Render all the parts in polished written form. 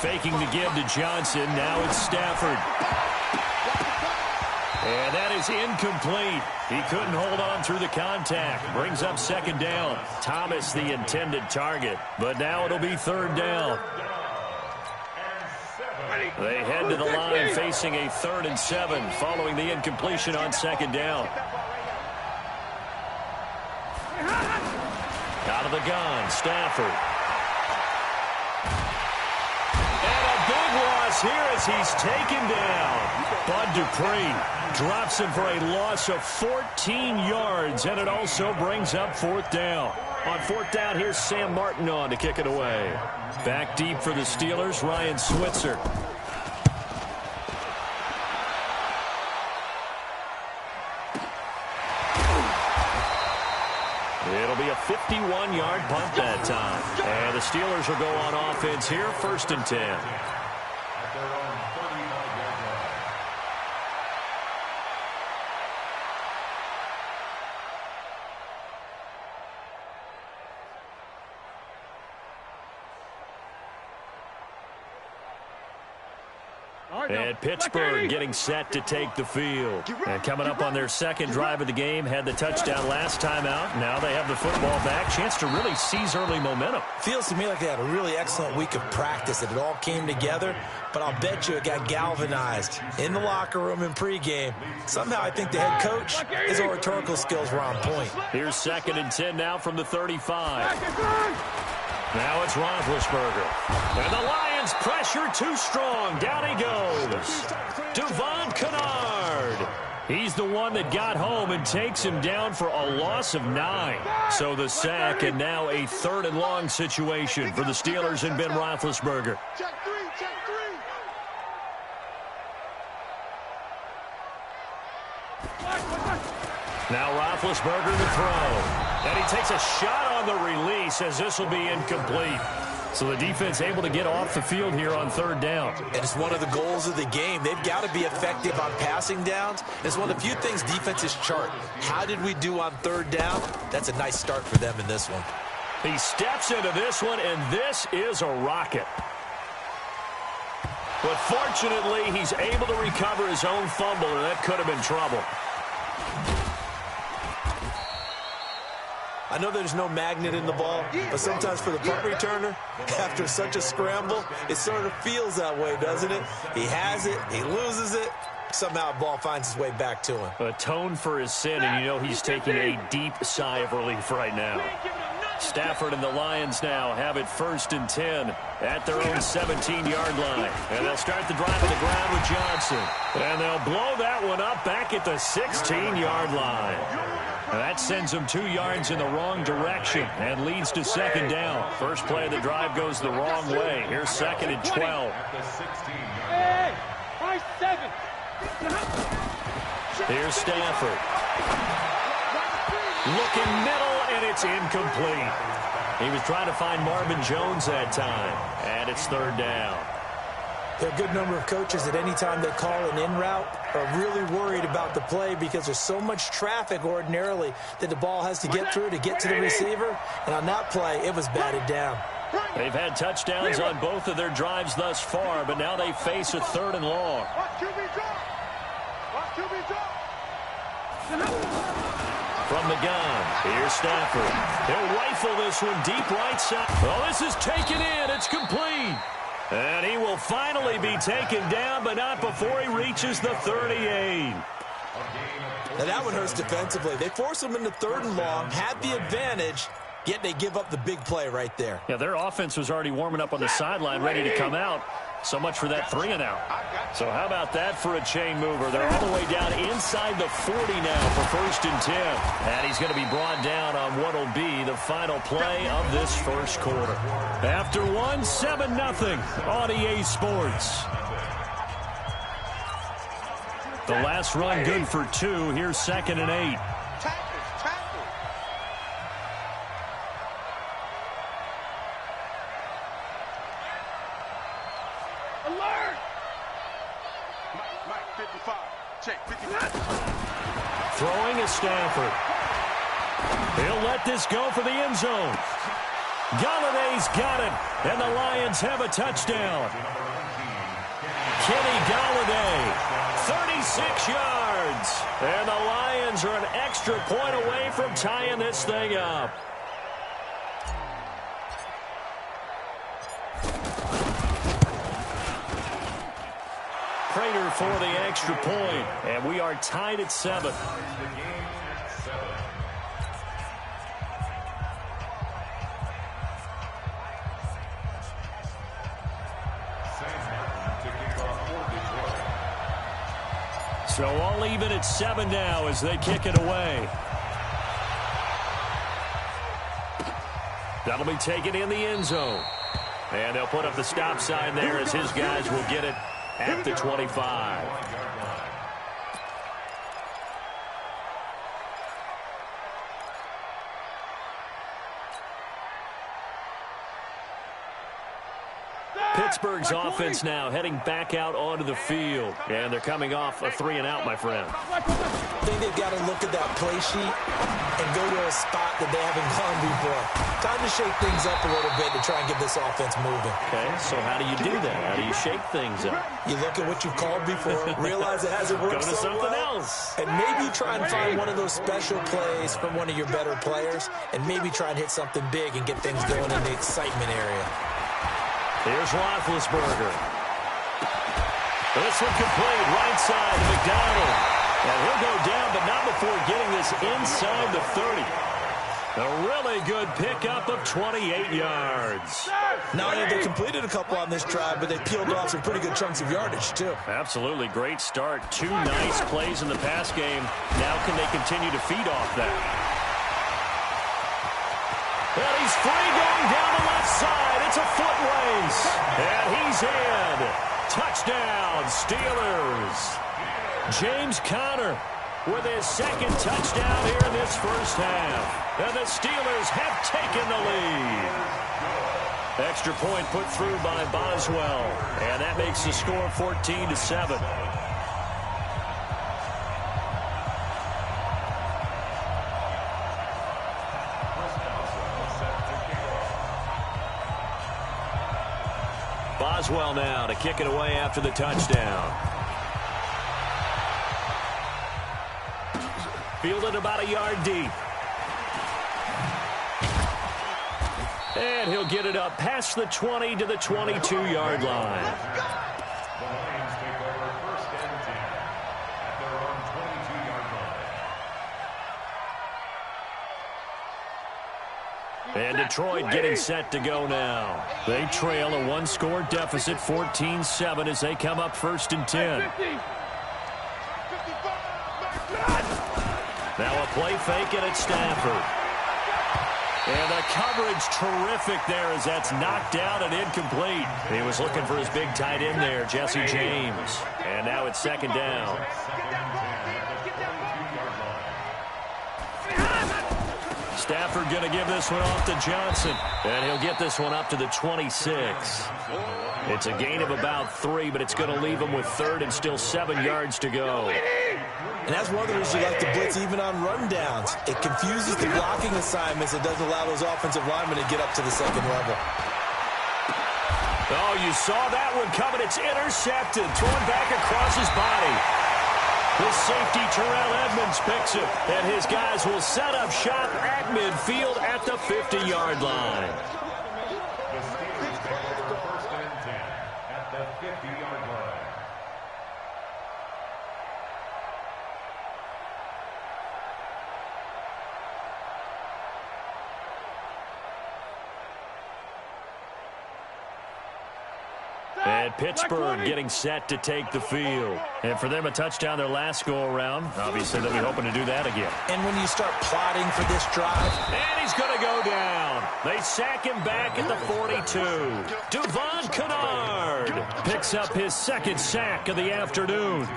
Faking the give to Johnson. Now it's Stafford. And that is incomplete. He couldn't hold on through the contact. Brings up second down. Thomas the intended target. But now it'll be third down. They head to the line facing a 3rd and 7 following the incompletion on second down. Out of the gun, Stafford. And a big loss here as he's taken down. Bud Dupree drops him for a loss of 14 yards, and it also brings up 4th down. On 4th down, here's Sam Martin on to kick it away. Back deep for the Steelers, Ryan Switzer. It'll be a 51-yard punt that time. And the Steelers will go on offense here, 1st and 10. And Pittsburgh getting set to take the field. And coming up on their second drive of the game, had the touchdown last time out. Now they have the football back. Chance to really seize early momentum. Feels to me like they had a really excellent week of practice. It all came together, but I'll bet you it got galvanized in the locker room in pregame. Somehow I think the head coach, his oratorical skills were on point. Here's 2nd and 10 now from the 35. Now it's Roethlisberger. And the Lions pressure too strong. Down he goes. Devon Kennard. He's the one that got home and takes him down for a loss of 9. So the sack, and now a 3rd and long situation for the Steelers and Ben Roethlisberger. Check three. Now Roethlisberger to throw. And he takes a shot on the release as this will be incomplete. So the defense able to get off the field here on 3rd down. And it's one of the goals of the game. They've got to be effective on passing downs. It's one of the few things defenses chart. How did we do on 3rd down? That's a nice start for them in this one. He steps into this one, and this is a rocket. But fortunately, he's able to recover his own fumble, and that could have been trouble. I know there's no magnet in the ball, but sometimes for the punt returner, after such a scramble, it sort of feels that way, doesn't it? He has it, he loses it, somehow the ball finds its way back to him. Atone for his sin, and you know he's taking a deep sigh of relief right now. Stafford and the Lions now have it 1st and 10 at their own 17-yard line. And they'll start the drive on the ground with Johnson. And they'll blow that one up back at the 16-yard line. And that sends them 2 yards in the wrong direction and leads to 2nd down. First play of the drive goes the wrong way. Here's 2nd and 12. Here's Stafford. Looking middle, and it's incomplete. He was trying to find Marvin Jones that time, and it's 3rd down. There are a good number of coaches at any time they call an in route are really worried about the play because there's so much traffic ordinarily that the ball has to get through to get to the receiver. And on that play, it was batted down. They've had touchdowns on both of their drives thus far, but now they face a 3rd and long. From the gun, here's Stafford. He'll rifle this one deep right side. Oh, this is taken in. It's complete. And he will finally be taken down, but not before he reaches the 38. Now that one hurts defensively. They force him into 3rd and long, had the advantage, yet they give up the big play right there. Yeah, their offense was already warming up on the sideline, ready to come out. So much for that 3 and out. So how about that for a chain mover? They're all the way down inside the 40 now for 1st and 10. And he's going to be brought down on what will be the final play of this first quarter. After 7-0 on EA Sports. The last run good for 2. Here's 2nd and 8. Throwing is Stafford. He'll let this go for the end zone. Galladay's got it, and the Lions have a touchdown. Kenny Galladay, 36 yards. And the Lions are an extra point away from tying this thing up. Prater for the extra point, and we are tied at 7. So all even at 7 now as they kick it away. That'll be taken in the end zone. And they'll put up the stop sign there as his guys will get it at the 25. Pittsburgh's offense now heading back out onto the field. And they're coming off a 3-and-out, my friend. I think they've got to look at that play sheet and go to a spot that they haven't gone before. Time to shake things up a little bit to try and get this offense moving. Okay, so how do you do that? How do you shake things up? You look at what you've called before, realize it hasn't worked Go to so something well, else. and maybe try and find one of those special plays from one of your better players, and maybe try and hit something big and get things going in the excitement area. Here's Roethlisberger. This one complete, right side to McDonald. And he'll go down, but not before getting this inside the 30. A really good pickup of 28 yards. Not only have they completed a couple on this drive, but they peeled off some pretty good chunks of yardage, too. Absolutely great start. 2 nice plays in the pass game. Now can they continue to feed off that? And he's free going down the left side. It's a foot race. And he's in. Touchdown, Steelers. James Conner with his second touchdown here in this first half. And the Steelers have taken the lead. Extra point put through by Boswell. And that makes the score 14-7. Boswell now to kick it away after the touchdown. Fielded about a yard deep. And he'll get it up past the 20 to the 22-yard line. And Detroit getting set to go now. They trail a 1-score deficit, 14-7, as they come up 1st and 10. Now a play fake, and it's Stafford. And the coverage terrific there as that's knocked down and incomplete. He was looking for his big tight end there, Jesse James. And now it's 2nd down. Stafford going to give this one off to Johnson. And he'll get this one up to the 26. It's a gain of about 3, but it's going to leave him with 3rd and still 7 yards to go. And that's one of the reasons you like to blitz even on rundowns. It confuses the blocking assignments. It doesn't allow those offensive linemen to get up to the 2nd level. Oh, you saw that one coming. It's intercepted. Thrown back across his body. The safety, Terrell Edmonds, picks it. And his guys will set up shop at midfield at the 50-yard line. And Pittsburgh getting set to take the field. And for them, a touchdown their last go-around. Obviously, they'll be hoping to do that again. And when you start plotting for this drive... And he's going to go down. They sack him back at the 42. Devon Kennard picks up his 2nd sack of the afternoon.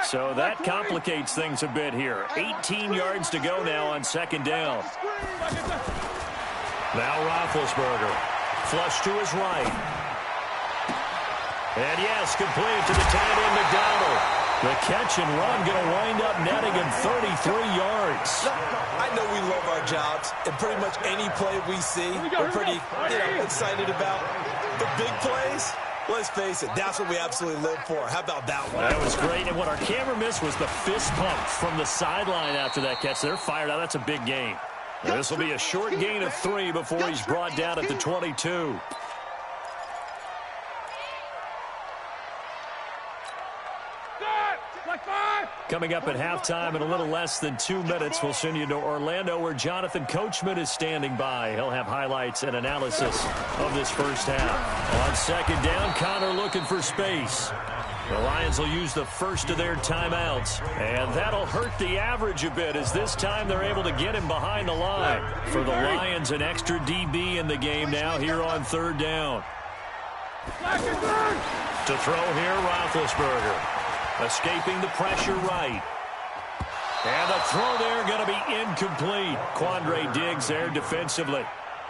So that complicates things a bit here. 18 yards to go now on 2nd down. Now Roethlisberger. Flush to his right. And yes, complete to the tight end, McDonald. The catch and run going to wind up netting him 33 yards. I know we love our jobs, and pretty much any play we see, we're pretty excited about. The big plays, let's face it, that's what we absolutely live for. How about that one? That was great, and what our camera missed was the fist pump from the sideline after that catch. They're fired out. That's a big gain. This will be a short gain of 3 before he's brought down at the 22. Coming up at halftime in a little less than 2 minutes, we'll send you to Orlando where Jonathan Coachman is standing by. He'll have highlights and analysis of this first half. On second down, Connor looking for space. The Lions will use the first of their timeouts, and that'll hurt the average a bit as this time they're able to get him behind the line. For the Lions, an extra DB in the game now here on third down. To throw here, Roethlisberger. Escaping the pressure right. And the throw there going to be incomplete. Quandre Diggs there defensively.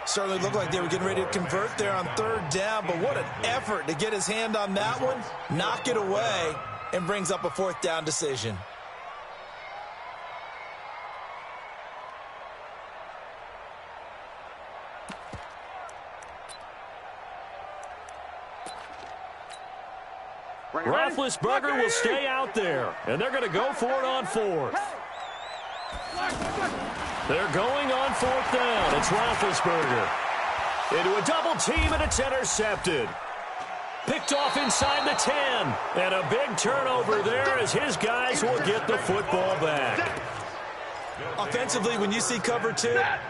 Certainly looked like they were getting ready to convert there on third down, but what an effort to get his hand on that one, knock it away, and brings up a fourth down decision. Roethlisberger will stay out there, and they're going to go for it on fourth. They're going on fourth down. It's Roethlisberger. Into a double team, and it's intercepted. Picked off inside the 10. And a big turnover there as his guys will get the football back. Offensively, when you see cover 2,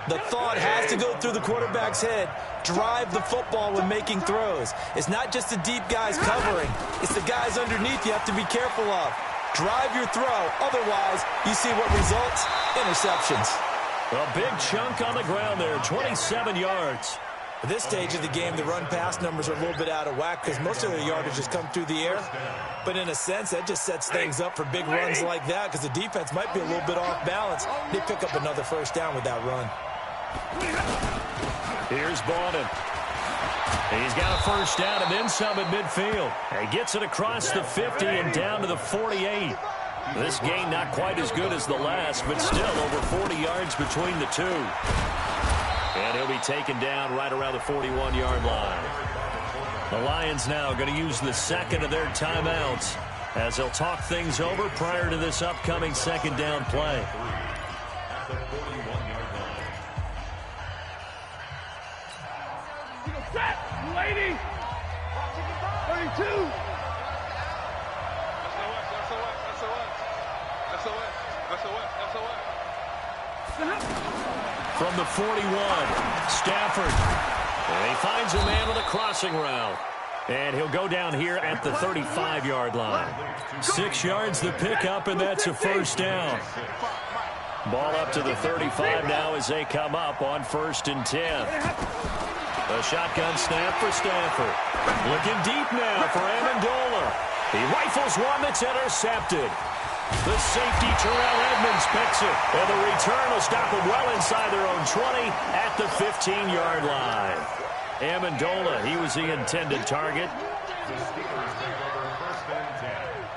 the thought has to go through the quarterback's head. Drive the football when making throws. It's not just the deep guys covering. It's the guys underneath you have to be careful of. Drive your throw. Otherwise, you see what results? Interceptions. A big chunk on the ground there, 27 yards. At this stage of the game, the run-pass numbers are a little bit out of whack because most of the yardage has come through the air. But in a sense, that just sets things up for big runs like that because the defense might be a little bit off balance. They pick up another first down with that run. Here's Bowden. He's got a first down and then some at midfield. He gets it across the 50 and down to the 48. This gain not quite as good as the last, but still over 40 yards between the two. And he'll be taken down right around the 41-yard line. The Lions now going to use the second of their timeouts as they'll talk things over prior to this upcoming second down play. Set, lady. 32. From the 41, Stafford. And he finds a man with a crossing route. And he'll go down here at the 35-yard line. 6 yards the pickup, and that's a first down. Ball up to the 35 now as they come up on 1st and 10. A shotgun snap for Stafford. Looking deep now for Amendola. He rifles one that's intercepted. The safety, Terrell Edmonds, picks it. And the return will stop them well inside their own 20 at the 15-yard line. Amendola, he was the intended target.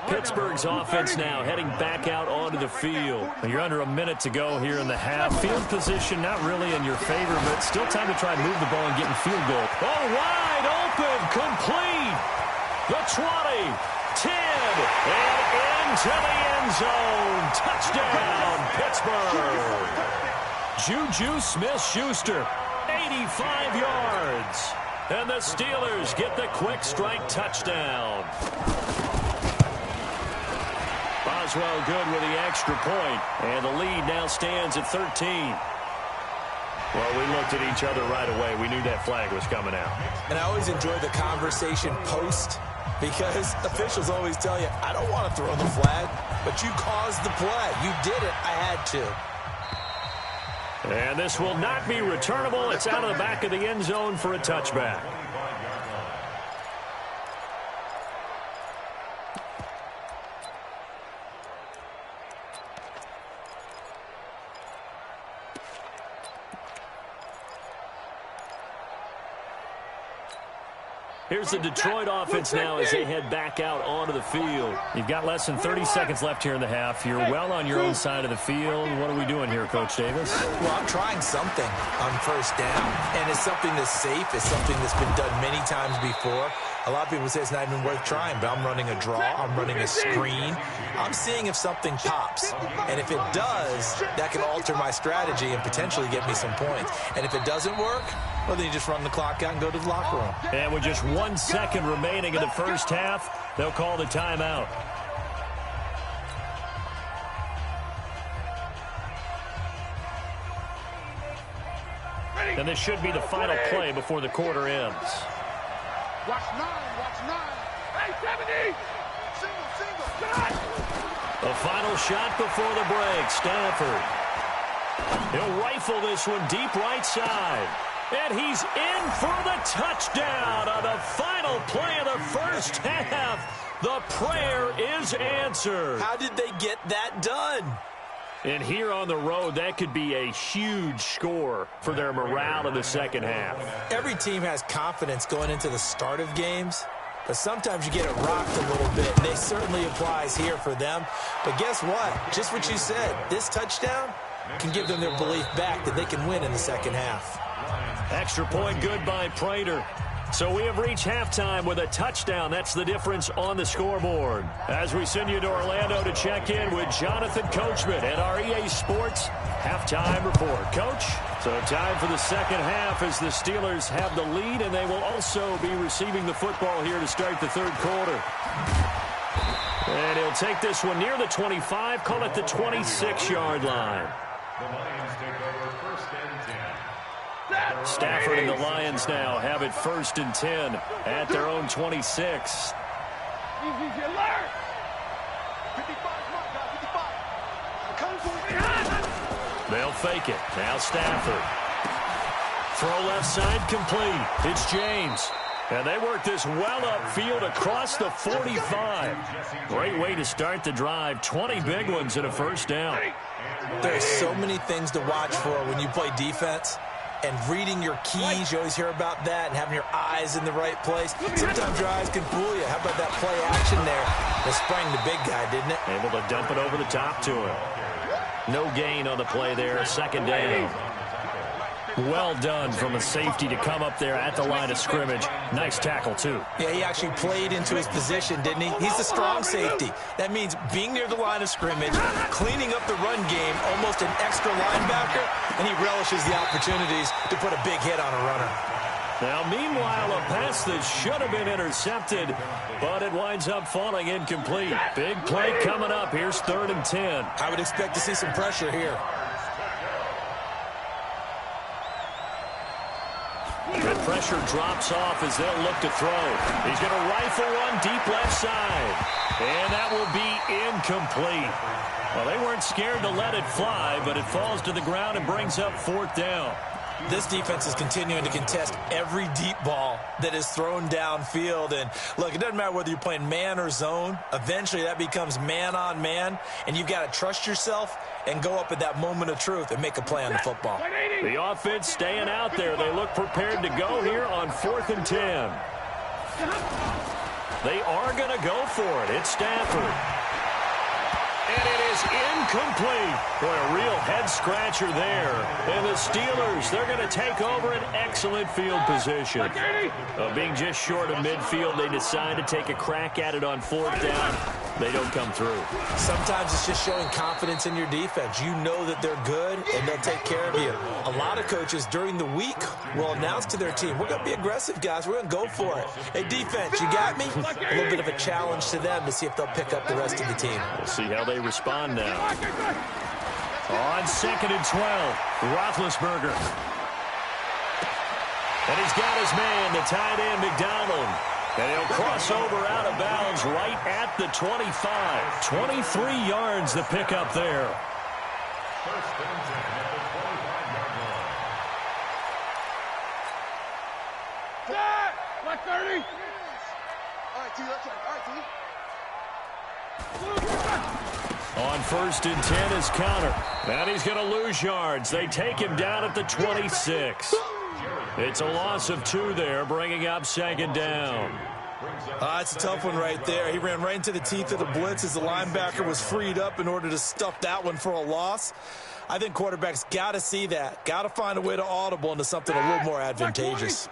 Pittsburgh's offense now heading back out onto the field. You're under a minute to go here in the half. Field position not really in your favor, but still time to try and move the ball and get in field goal. Oh, wide open, complete. The 20, 10, and into the end zone. Touchdown, Pittsburgh. Juju Smith-Schuster, 85 yards. And the Steelers get the quick strike touchdown. Boswell good with the extra point, and the lead now stands at 13. Well, we looked at each other right away. We knew that flag was coming out. And I always enjoy the conversation post because officials always tell you, I don't want to throw the flag, but you caused the play. You did it. I had to. And this will not be returnable. It's out of the back of the end zone for a touchback. Here's the Detroit offense now as they head back out onto the field. You've got less than 30 seconds left here in the half. You're well on your own side of the field. What are we doing here, Coach Davis? Well, I'm trying something on first down, and it's something that's safe. It's something that's been done many times before. A lot of people say it's not even worth trying, but I'm running a draw. I'm running a screen. I'm seeing if something pops, and if it does, that can alter my strategy and potentially get me some points. And if it doesn't work, well, then you just run the clock out and go to the locker room. And with just 1 second remaining in the first half, they'll call the timeout. And this should be the final play before the quarter ends. Watch 9, watch 9. Hey, 70! Single. The final shot before the break, Stafford. He'll rifle this one deep right side. And he's in for the touchdown on the final play of the first half. The prayer is answered. How did they get that done? And here on the road, that could be a huge score for their morale in the second half. Every team has confidence going into the start of games, but sometimes you get it rocked a little bit. And it certainly applies here for them. But guess what? Just what you said, this touchdown can give them their belief back that they can win in the second half. Extra point good by Prater. So we have reached halftime with a touchdown. That's the difference on the scoreboard. As we send you to Orlando to check in with Jonathan Coachman at our EA Sports halftime report. Coach, so time for the second half as the Steelers have the lead, and they will also be receiving the football here to start the third quarter. And he'll take this one near the 25, call it the 26-yard line. The Lions take over first and 10. Stafford and the Lions now have it first and 10 at their own 26. Easy alert! 55, 55. They'll fake it. Now Stafford. Throw left side complete. It's James. And they work this well upfield across the 45. Great way to start the drive. 20 big ones and a first down. There's so many things to watch for when you play defense. And reading your keys, you always hear about that, and having your eyes in the right place. Sometimes your eyes can fool you. How about that play action there? It sprang the big guy, didn't it? Able to dump it over the top to him. No gain on the play there, second down. Well done from a safety to come up there at the line of scrimmage. Nice tackle, too. Yeah, he actually played into his position, didn't he? He's the strong safety. That means being near the line of scrimmage, cleaning up the run game, almost an extra linebacker, and he relishes the opportunities to put a big hit on a runner. Now, meanwhile, a pass that should have been intercepted, but it winds up falling incomplete. Big play coming up. Here's 3rd and 10. I would expect to see some pressure here. The pressure drops off as they'll look to throw. He's going to rifle one deep left side. And that will be incomplete. Well, they weren't scared to let it fly, but it falls to the ground and brings up 4th down. This defense is continuing to contest every deep ball that is thrown downfield. And, look, it doesn't matter whether you're playing man or zone. Eventually, that becomes man-on-man, and you've got to trust yourself and go up at that moment of truth and make a play on the football. The offense staying out there. They look prepared to go here on 4th and 10. They are going to go for it. It's Stafford. And it is incomplete. Boy, a real head-scratcher there. And the Steelers, they're going to take over an excellent field position. Being just short of midfield, they decide to take a crack at it on 4th down. They don't come through. Sometimes it's just showing confidence in your defense. You know that they're good, and they'll take care of you. A lot of coaches during the week will announce to their team, we're going to be aggressive, guys. We're going to go for it. Hey, defense, you got me? A little bit of a challenge to them to see if they'll pick up the rest of the team. We'll see how they respond now. On 2nd and 12, Roethlisberger. And he's got his man, the tight end, McDonald. And he'll cross over out of bounds right at the 25. 23 yards to pick up there. First and 10 at the 25-yard line. Set! 130! All right, T, let's check. All right, T. On 1st and 10 is Connor. And he's going to lose yards. They take him down at the 26. It's a loss of 2 there, bringing up second down. That's a tough one right there. He ran right into the teeth of the blitz as the linebacker was freed up in order to stuff that one for a loss. I think quarterbacks got to see that. Got to find a way to audible into something a little more advantageous.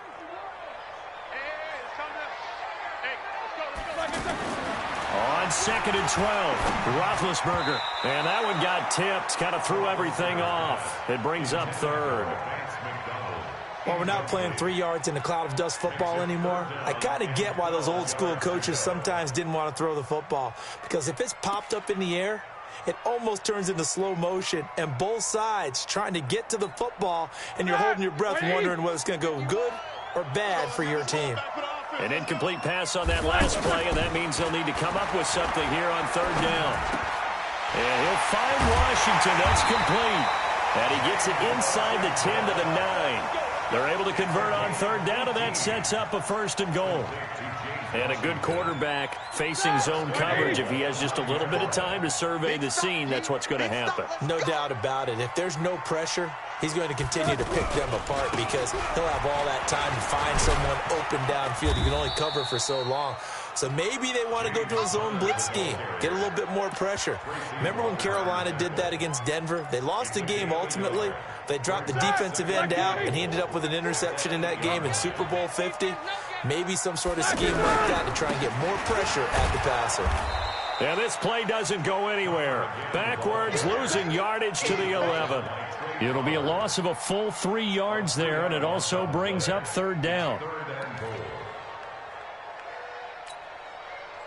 On 2nd and 12, Roethlisberger. And that one got tipped, kind of threw everything off. It brings up 3rd. Well, we're not playing 3 yards in a cloud of dust football anymore. I kind of get why those old school coaches sometimes didn't want to throw the football. Because if it's popped up in the air, it almost turns into slow motion. And both sides trying to get to the football, and you're holding your breath wondering whether it's going to go good or bad for your team. An incomplete pass on that last play, and that means they'll need to come up with something here on 3rd down. And he'll find Washington. That's complete. And he gets it inside the 10 to the 9. They're able to convert on 3rd down, and that sets up a 1st and goal. And a good quarterback facing zone coverage. If he has just a little bit of time to survey the scene, that's what's going to happen. No doubt about it. If there's no pressure, he's going to continue to pick them apart because he'll have all that time to find someone open downfield. You can only cover for so long. So maybe they want to go to a zone blitz scheme, get a little bit more pressure. Remember when Carolina did that against Denver? They lost the game ultimately. They dropped the defensive end out, and he ended up with an interception in that game in Super Bowl 50. Maybe some sort of scheme like that to try and get more pressure at the passer. And this play doesn't go anywhere. Backwards, losing yardage to the 11. It'll be a loss of a full 3 yards there, and it also brings up 3rd down.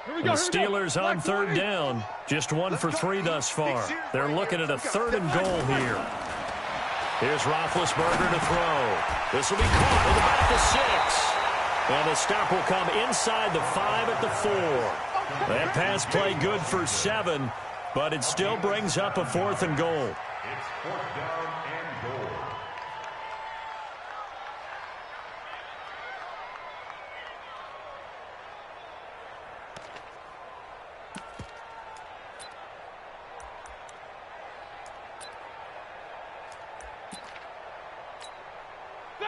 The Steelers on 3rd down. Just 1 for 3 thus far. They're looking at a 3rd and goal here. Here's Roethlisberger to throw. This will be caught at about the 6. And the stop will come inside the 5 at the 4. That pass play good for 7, but it still brings up a 4th and goal. It's 4th down and goal.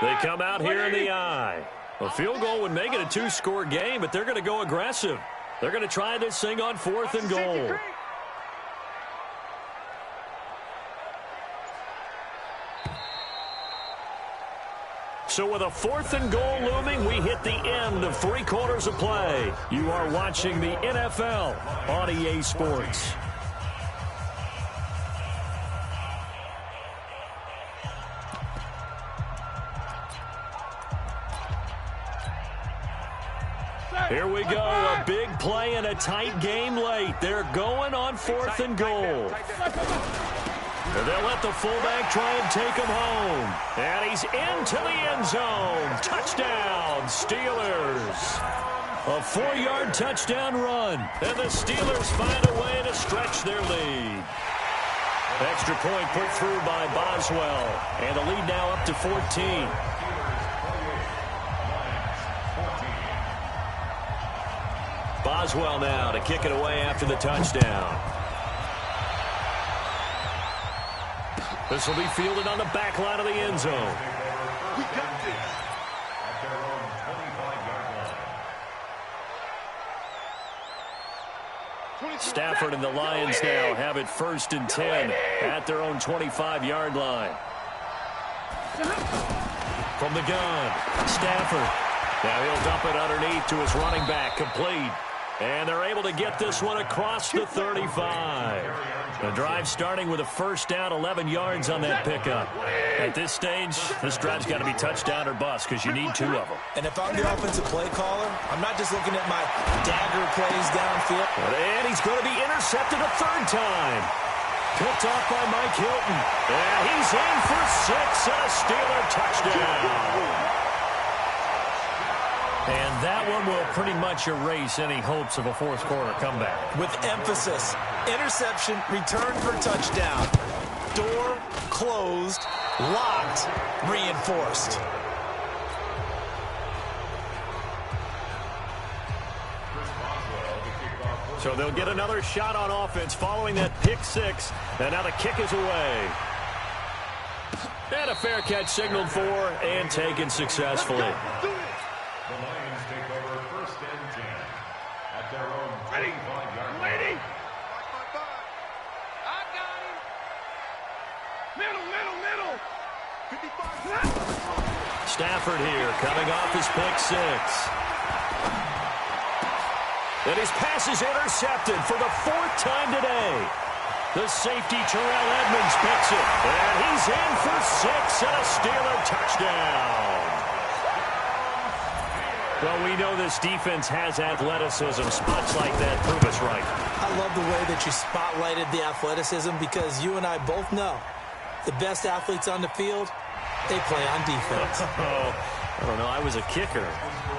They come out here in the eye. A field goal would make it a 2-score game, but they're going to go aggressive. They're going to try this thing on 4th and goal. So with a 4th and goal looming, we hit the end of 3 quarters of play. You are watching the NFL on EA Sports. Here we go, a big play and a tight game late. They're going on 4th and goal. They'll let the fullback try and take him home. And he's into the end zone. Touchdown, Steelers. A 4-yard touchdown run. And the Steelers find a way to stretch their lead. Extra point put through by Boswell. And the lead now up to 14. Boswell now to kick it away after the touchdown. This will be fielded on the back line of the end zone. We got this. At their own 25-yard line. Stafford and the Lions now have it 1st and 10 at their own 25-yard line. From the gun, Stafford. Now he'll dump it underneath to his running back, complete. And they're able to get this one across the 35. The drive starting with a 1st down, 11 yards on that pickup. At this stage, this drive's got to be touchdown or bust because you need 2 of them. And if I'm the offensive play caller, I'm not just looking at my dagger plays downfield. And he's going to be intercepted a 3rd time. Picked off by Mike Hilton. And he's in for 6 and a Steeler touchdown. And that one will pretty much erase any hopes of a 4th quarter comeback. With emphasis, interception, return for touchdown. Door closed, locked, reinforced. So they'll get another shot on offense following that pick 6. And now the kick is away. And a fair catch signaled for and taken successfully. The Lions take over 1st and 10 at their own 25-yard line. I got him. Middle. 55. Stafford here coming off his pick six. And his pass is intercepted for the 4th time today. The safety, Terrell Edmonds, picks it. And he's in for 6 and a Steeler touchdown. Well, we know this defense has athleticism. Spots like that prove us right. I love the way that you spotlighted the athleticism because you and I both know the best athletes on the field, they play on defense. Oh, I don't know. I was a kicker.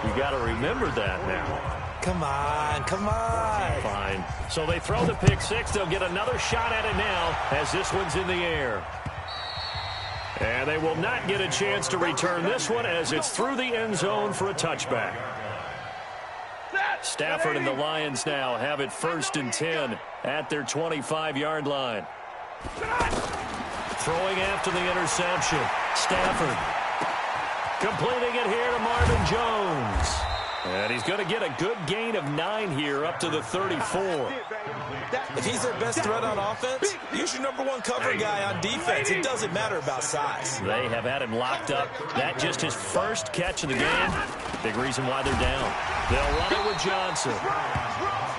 You got to remember that now. Come on. Fine. So they throw the pick six. They'll get another shot at it now as this one's in the air. And they will not get a chance to return this one as it's through the end zone for a touchback. Stafford and the Lions now have it 1st and 10 at their 25-yard line. Throwing after the interception. Stafford completing it here to Marvin Jones. And he's going to get a good gain of 9 here up to the 34. If he's their best threat on offense, use your #1 cover guy on defense. It doesn't matter about size. They have had him locked up. That just his first catch of the game. Big reason why they're down. They'll run it with Johnson.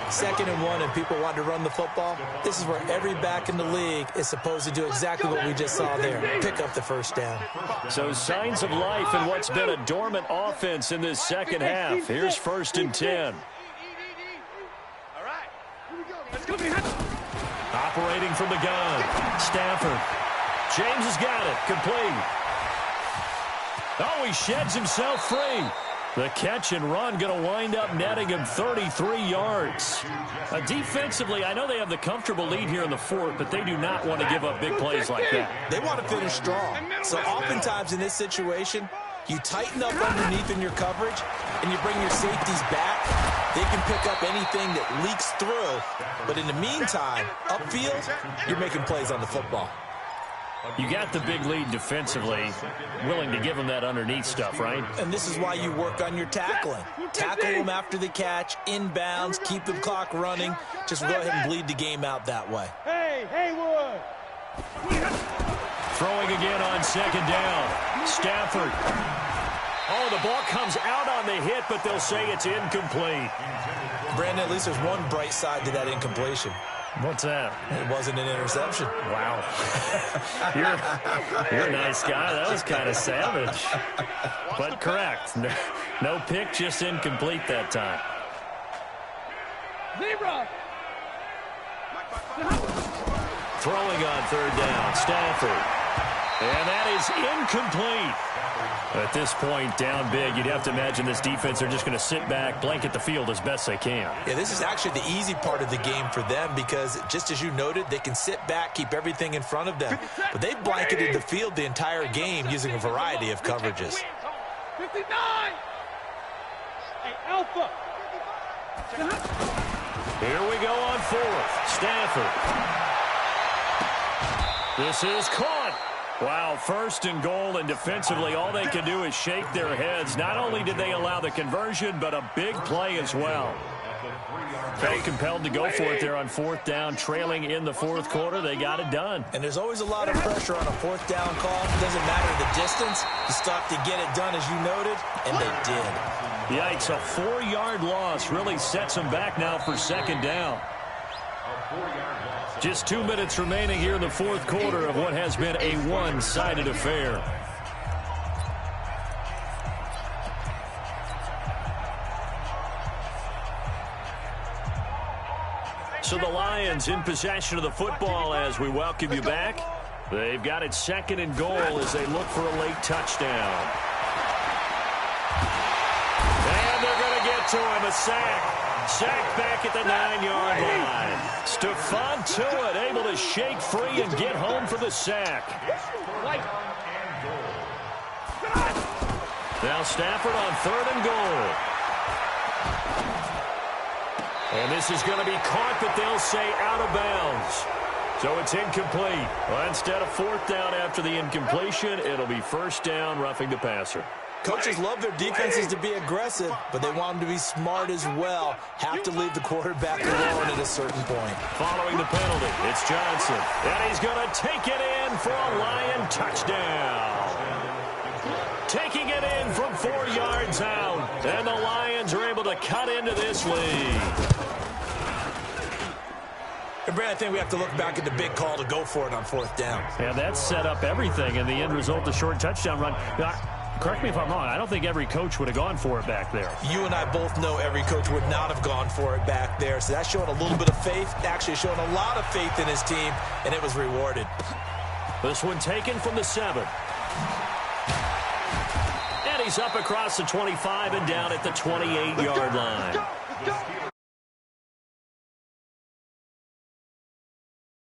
2nd and 1 and people want to run the football. This is where every back in the league is supposed to do exactly what we just saw there. Pick up the 1st down. So signs of life in what's been a dormant offense in this second half. Here's 1st and 10. All right. Here we go. Let's go. Operating from the gun. Stafford. James has got it. Complete. Oh, he sheds himself free. The catch and run going to wind up netting him 33 yards. Defensively, I know they have the comfortable lead here in the 4th, but they do not want to give up big plays like that. They want to finish strong. So oftentimes in this situation, you tighten up underneath in your coverage, and you bring your safeties back. They can pick up anything that leaks through. But in the meantime, upfield, you're making plays on the football. You got the big lead defensively, willing to give them that underneath stuff, right? And this is why you work on your tackling. Tackle them after the catch, inbounds, keep the clock running. Just go ahead and bleed the game out that way. Hey, Haywood. Throwing again on 2nd down. Stafford. Oh, the ball comes out on the hit, but they'll say it's incomplete. Brandon, at least there's one bright side to that incompletion. What's that? It wasn't an interception. Wow. You're a nice guy. That was kind of savage. But correct. No pick, just incomplete that time. Zebra. Throwing on 3rd down. Stafford. And that is incomplete. At this point, down big, you'd have to imagine this defense are just going to sit back, blanket the field as best they can. Yeah, this is actually the easy part of the game for them because, just as you noted, they can sit back, keep everything in front of them. But they've blanketed the field the entire game using a variety of coverages. 59. Hey, Alpha. Here we go on 4th. Stafford. This is caught. Wow, 1st and goal, and defensively all they can do is shake their heads. Not only did they allow the conversion, but a big play as well. Felt compelled to go for it there on 4th down, trailing in the 4th quarter. They got it done. And there's always a lot of pressure on a 4th down call. It doesn't matter the distance. You stop to get it done, as you noted, and they did. Yikes, a 4-yard loss really sets them back now for 2nd down. Just 2 minutes remaining here in the 4th quarter of what has been a one-sided affair. So the Lions in possession of the football as we welcome you back. They've got it 2nd and goal as they look for a late touchdown. And they're going to get to him, a sack. Sack back at the 9-yard line. Stephon Tuitt able to shake free and get home for the sack. Now Stafford on 3rd and goal. And this is going to be caught, but they'll say out of bounds. So it's incomplete. Well, instead of fourth down after the incompletion, it'll be first down, roughing the passer. Coaches love their defenses to be aggressive, but they want them to be smart as well. Have to leave the quarterback alone at a certain point. Following the penalty, it's Johnson. And he's going to take it in for a Lion touchdown. Taking it in from 4 yards out. And the Lions are able to cut into this lead. And Brad, I think we have to look back at the big call to go for it on fourth down. Yeah, that set up everything, and the end result, the short touchdown run. Correct me if I'm wrong, I don't think every coach would have gone for it back there. You and I both know every coach would not have gone for it back there. So that's showing a little bit of faith, actually showing a lot of faith in his team, and it was rewarded. This one taken from the 7. And he's up across the 25 and down at the 28-yard line.